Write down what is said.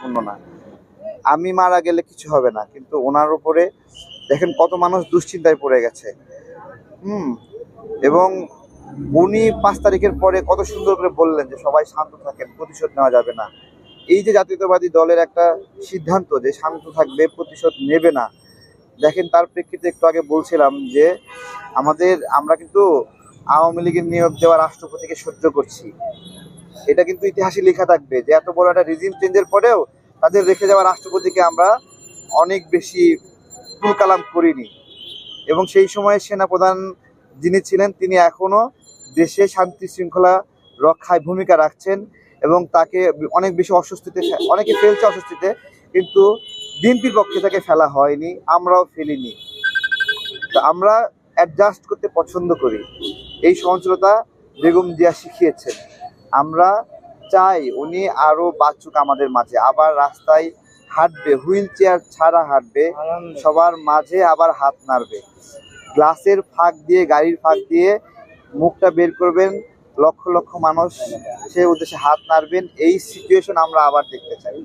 গুরুত্বপূর্ণ না। আমি মারা গেলে কিছু হবে না, কিন্তু ওনার উপরে দেখেন কত মানুষ দুশ্চিন্তায় পড়ে গেছে। এবং উনি 5 তারিখের পরে কত সুন্দর করে বললেন যে সবাই শান্ত থাকেন, প্রতিশোধ নেওয়া যাবে না। এই যে জাতীয়তাবাদী দলের একটা সিদ্ধান্ত যে শান্ত থাকবে, প্রতিশোধ নেবে না, দেখেন তার প্রেক্ষিতে একটু আগে বলছিলাম যে আমরা কিন্তু আওয়ামী লীগের নিয়োগ দেওয়া রাষ্ট্রপতিকে সহ্য করছি। এটা কিন্তু ইতিহাসে লেখা থাকবে যে এত বড় একটা রিজিম চেঞ্জের পরেও তাদের রেখে যাওয়া রাষ্ট্রপতিকে আমরা অনেক বেশি তুলকালাম করিনি। এবং সেই সময়ে সেনাপ্রধান যিনি ছিলেন তিনি এখনো দেশে শান্তি শৃঙ্খলা রক্ষায় ভূমিকা রাখছেন এবং তাকে অনেক বেশি অস্বস্তিতে, অনেকে ফেলছে অস্বস্তিতে, কিন্তু বিএনপির পক্ষে তাকে ফেলা হয়নি, আমরাও ফেলিনি। তো আমরা অ্যাডজাস্ট করতে পছন্দ করি, এই সহনশীলতা বেগম জিয়া শিখিয়েছেন। আমরা চাই উনি আরো বাঁচুক আমাদের মাঝে, আবার রাস্তায় হাঁটবে, হুইল চেয়ার ছাড়া হাঁটবে, সবার মাঝে আবার হাত নাড়বে, গ্লাসের ফাঁক দিয়ে, গাড়ির ফাঁক দিয়ে মুখটা বের করবেন, লক্ষ লক্ষ মানুষ সে উদ্দেশ্যে হাত নাড়বেন। এই সিচুয়েশন আমরা আবার দেখতে চাই।